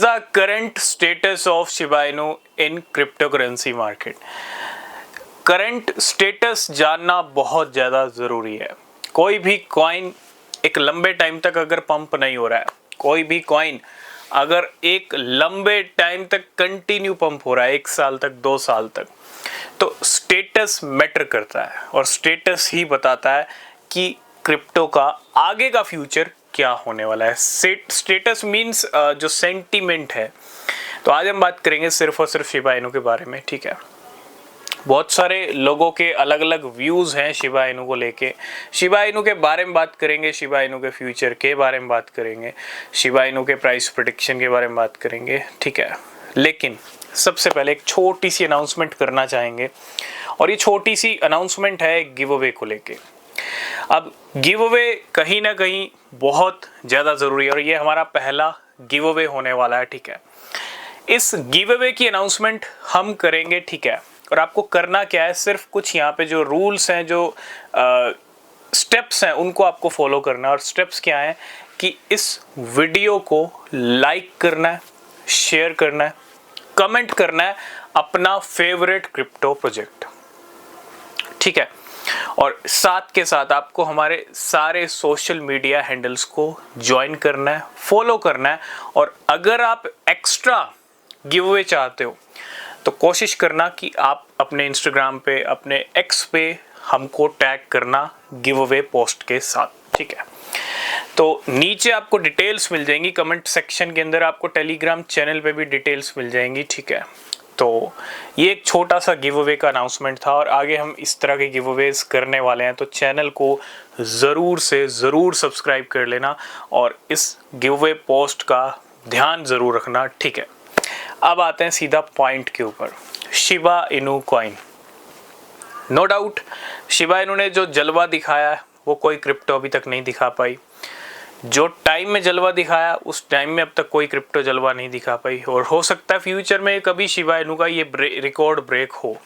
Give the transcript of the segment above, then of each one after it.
the current status of Shiba Inu in cryptocurrency market? Current status जानना बहुत ज़्यादा ज़रूरी है। कोई भी कॉइन एक लंबे टाइम तक अगर पंप नहीं हो रहा है, कोई भी कॉइन अगर एक लंबे टाइम तक कंटिन्यू पंप हो रहा है, 1 साल तक, 2 साल तक, तो स्टेटस मैटर करता है और स्टेटस ही बताता है कि क्रिप्टो का आगे का फ्यूचर क्या होने वाला है। स्टेटस मीन्स जो सेंटीमेंट है। तो आज हम बात करेंगे सिर्फ और सिर्फ शिबा इनू के बारे में, ठीक है। बहुत सारे लोगों के अलग अलग व्यूज़ हैं शिबा इनू को लेके। शिबा इनू के बारे में बात करेंगे, शिबा इनू के फ्यूचर के बारे में बात करेंगे, शिबा इनू के प्राइस प्रेडिक्शन के बारे में बात करेंगे, ठीक है। लेकिन सबसे पहले एक छोटी सी अनाउंसमेंट करना चाहेंगे और ये छोटी सी अनाउंसमेंट है एक गिव अवे को लेके। अब गिव अवे कहीं ना कहीं बहुत ज़्यादा ज़रूरी है और ये हमारा पहला गिव अवे होने वाला है, ठीक है। इस गिव अवे की अनाउंसमेंट हम करेंगे, ठीक है। और आपको करना क्या है, सिर्फ कुछ यहाँ पे जो रूल्स हैं, जो स्टेप्स हैं, उनको आपको फॉलो करना है। और स्टेप्स क्या हैं कि इस वीडियो को लाइक करना है, शेयर करना है, कमेंट करना है अपना फेवरेट क्रिप्टो प्रोजेक्ट, ठीक है। और साथ के साथ आपको हमारे सारे सोशल मीडिया हैंडल्स को ज्वाइन करना है, फॉलो करना है। और अगर आप एक्स्ट्रा गिव अवे चाहते हो तो कोशिश करना कि आप अपने इंस्टाग्राम पे, अपने एक्स पे हमको टैग करना गिव अवे पोस्ट के साथ, ठीक है। तो नीचे आपको डिटेल्स मिल जाएंगी, कमेंट सेक्शन के अंदर आपको टेलीग्राम चैनल पे भी डिटेल्स मिल जाएंगी, ठीक है। तो ये एक छोटा सा गिव अवे का अनाउंसमेंट था और आगे हम इस तरह के गिव अवेज करने वाले हैं, तो चैनल को ज़रूर से ज़रूर सब्सक्राइब कर लेना और इस गिव अवे पोस्ट का ध्यान ज़रूर रखना, ठीक है। अब आते हैं सीधा पॉइंट के ऊपर। Shiba Inu coin, no doubt Shiba Inu ने जो जलवा दिखाया है वो कोई क्रिप्टो अभी तक नहीं दिखा पाई। जो टाइम में जलवा दिखाया उस टाइम में अब तक कोई क्रिप्टो जलवा नहीं दिखा पाई और हो सकता है फ्यूचर में कभी शिबा इनू का ये रिकॉर्ड ब्रेक हो।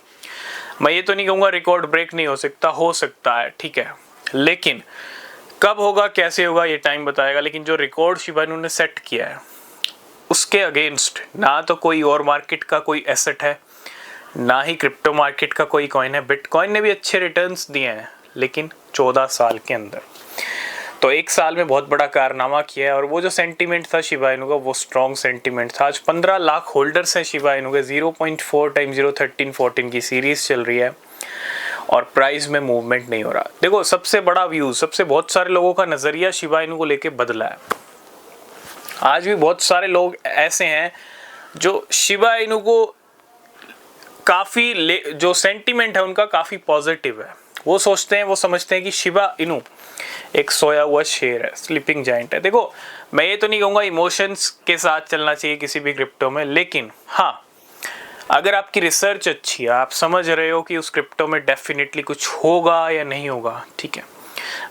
मैं ये तो नहीं कहूँगा रिकॉर्ड ब्रेक नहीं हो सकता है, ठीक है। लेकिन कब होगा, कैसे होगा, ये टाइम बताएगा। लेकिन जो रिकॉर्ड शिबा इनू ने सेट किया है उसके अगेंस्ट ना तो कोई और मार्केट का कोई एसेट है, ना ही क्रिप्टो मार्केट का कोई कॉइन है। बिटकॉइन ने भी अच्छे रिटर्न्स दिए हैं लेकिन 14 साल के अंदर, तो 1 साल में बहुत बड़ा कारनामा किया है। और वो जो सेंटीमेंट था शिबा इनू का वो स्ट्रॉन्ग सेंटीमेंट था। आज 15 लाख होल्डर्स हैं शिबा इनू के। 0.4 टाइम 0.1314 की सीरीज चल रही है और प्राइस में मूवमेंट नहीं हो रहा। देखो सबसे बड़ा व्यू, सबसे बहुत सारे लोगों का नज़रिया शिबा इनू को लेके बदला है। आज भी बहुत सारे लोग ऐसे हैं जो शिबा इनू को काफ़ी जो सेंटीमेंट है उनका काफ़ी पॉजिटिव है। वो सोचते हैं, वो समझते हैं कि शिबा इनू एक सोया हुआ शेर है, स्लीपिंग जायंट है। देखो मैं ये तो नहीं कहूँगा इमोशंस के साथ चलना चाहिए किसी भी क्रिप्टो में, लेकिन हाँ अगर आपकी रिसर्च अच्छी है, आप समझ रहे हो कि उस क्रिप्टो में डेफिनेटली कुछ होगा या नहीं होगा, ठीक है।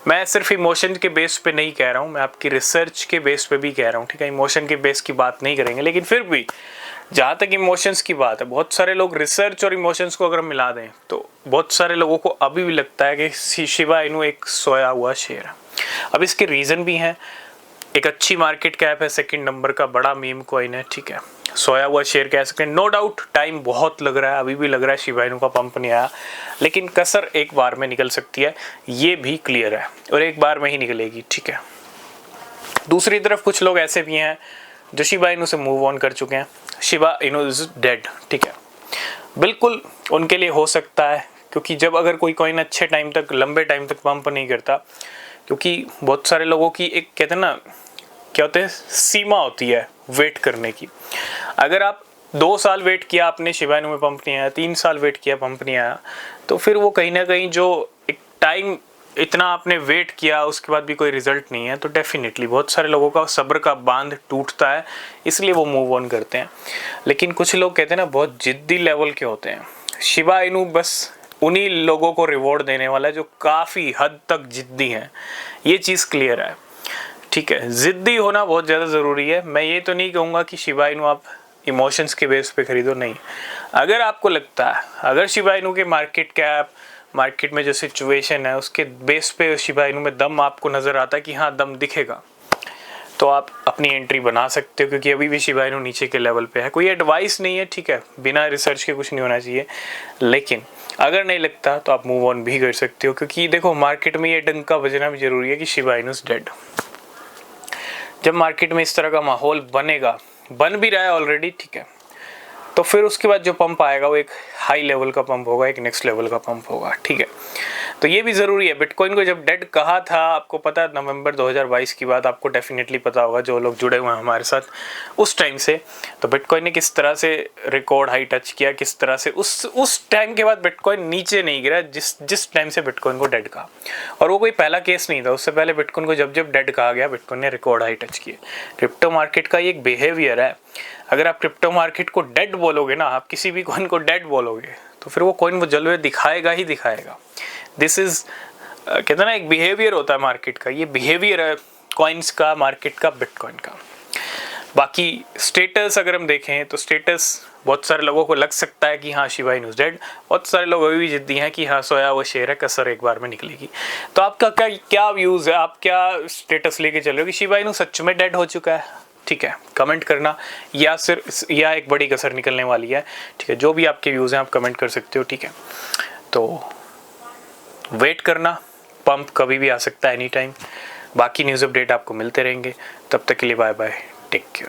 मैं सिर्फ इमोशन के बेस पे नहीं कह रहा हूँ, मैं आपकी रिसर्च के बेस पे भी कह रहा हूँ, ठीक है। इमोशन के बेस की बात नहीं करेंगे, लेकिन फिर भी जहाँ तक इमोशंस की बात है, बहुत सारे लोग रिसर्च और इमोशंस को अगर मिला दें तो बहुत सारे लोगों को अभी भी लगता है कि शिबा इनू एक सोया हुआ शेर है। अब इसके रीज़न भी हैं। एक अच्छी मार्केट कैप है, 2nd नंबर का बड़ा मीम कॉइन है, ठीक है। सोया हुआ शेयर कह सकते हैं। नो डाउट टाइम बहुत लग रहा है, अभी भी लग रहा है शिबा इनू का पंप नहीं आया, लेकिन कसर एक बार में निकल सकती है, ये भी क्लियर है और एक बार में ही निकलेगी, ठीक है। दूसरी तरफ कुछ लोग ऐसे भी हैं जो शिबा इनू से मूव ऑन कर चुके हैं। शिबा इनू इज डेड, ठीक है। बिल्कुल उनके लिए हो सकता है, क्योंकि जब अगर कोई कॉइन अच्छे टाइम तक, लंबे टाइम तक पंप नहीं करता, क्योंकि बहुत सारे लोगों की एक कहते हैं ना, क्या होते हैं, सीमा होती है वेट करने की। अगर आप 2 साल वेट किया आपने, शिबा इनू में पंप नहीं आया, 3 साल वेट किया पंप नहीं आया, तो फिर वो कहीं ना कहीं जो एक टाइम इतना आपने वेट किया उसके बाद भी कोई रिजल्ट नहीं है, तो डेफिनेटली बहुत सारे लोगों का सब्र का बांध टूटता है, इसलिए वो मूव ऑन करते हैं। लेकिन कुछ लोग कहते हैं ना बहुत जिद्दी लेवल के होते हैं। शिबा इनू बस उन्हीं लोगों को रिवॉर्ड देने वाला है जो काफ़ी हद तक जिद्दी हैं, ये चीज़ क्लियर है, ठीक है। जिद्दी होना बहुत ज़्यादा ज़रूरी है। मैं ये तो नहीं कहूँगा कि शिबा इनू आप इमोशंस के बेस पे खरीदो, नहीं। अगर आपको लगता है, अगर शिबा इनू के मार्केट कैप, मार्केट में जो सिचुएशन है उसके बेस पे शिबा इनू में दम आपको नज़र आता है कि हाँ दम दिखेगा, तो आप अपनी एंट्री बना सकते हो, क्योंकि अभी भी शिबा इनू नीचे के लेवल पे है। कोई एडवाइस नहीं है, ठीक है, बिना रिसर्च के कुछ नहीं होना चाहिए, लेकिन अगर नहीं लगता तो आप मूव ऑन भी कर सकते हो, क्योंकि देखो मार्केट में ये डंका बजना भी जरूरी है कि शिबा इनू इज डेड। जब मार्केट में इस तरह का माहौल बनेगा, बन भी रहा है ऑलरेडी, ठीक है, तो फिर उसके बाद जो पंप आएगा वो एक हाई लेवल का पंप होगा, एक नेक्स्ट लेवल का पंप होगा, ठीक है। तो ये भी ज़रूरी है। बिटकॉइन को जब डेड कहा था, आपको पता है नवंबर 2022 की बात, आपको डेफिनेटली पता होगा जो लोग जुड़े हुए हैं हमारे साथ उस टाइम से, तो बिटकॉइन ने किस तरह से रिकॉर्ड हाई टच किया, किस तरह से उस टाइम के बाद बिटकॉइन नीचे नहीं गिरा जिस टाइम से बिटकॉइन को डेड कहा। और वो कोई पहला केस नहीं था, उससे पहले बिटकॉइन को जब डेड कहा गया, बिटकॉइन ने रिकॉर्ड हाई टच किए। क्रिप्टो मार्केट का ये एक बिहेवियर है। अगर आप क्रिप्टो मार्केट को डेड बोलोगे ना, आप किसी भी कॉइन को डेड बोलोगे, तो फिर वो कॉइन वो जलवे दिखाएगा ही दिखाएगा। दिस इज कहते हैं ना, एक बिहेवियर होता है मार्केट का, ये बिहेवियर है कॉइन्स का, मार्केट का, बिटकॉइन का। बाकी स्टेटस अगर हम देखें तो स्टेटस बहुत सारे लोगों को लग सकता है कि हाँ शिबा इनू इज डेड, बहुत सारे लोग अभी भी जिद्दी हैं कि हाँ सोया वो शेर है, कसर एक बार में निकलेगी। तो आपका क्या व्यूज़ है, आप क्या स्टेटस लेके चल रहे हो कि शिबा इनू सच में डेड हो चुका है? ठीक है, कमेंट करना, या एक बड़ी कसर निकलने वाली है, ठीक है। जो भी आपके व्यूज़ हैं आप कमेंट कर सकते हो, ठीक है। तो वेट करना, पंप कभी भी आ सकता है, एनी टाइम। बाकी न्यूज़ अपडेट आपको मिलते रहेंगे, तब तक के लिए बाय बाय, टेक केयर।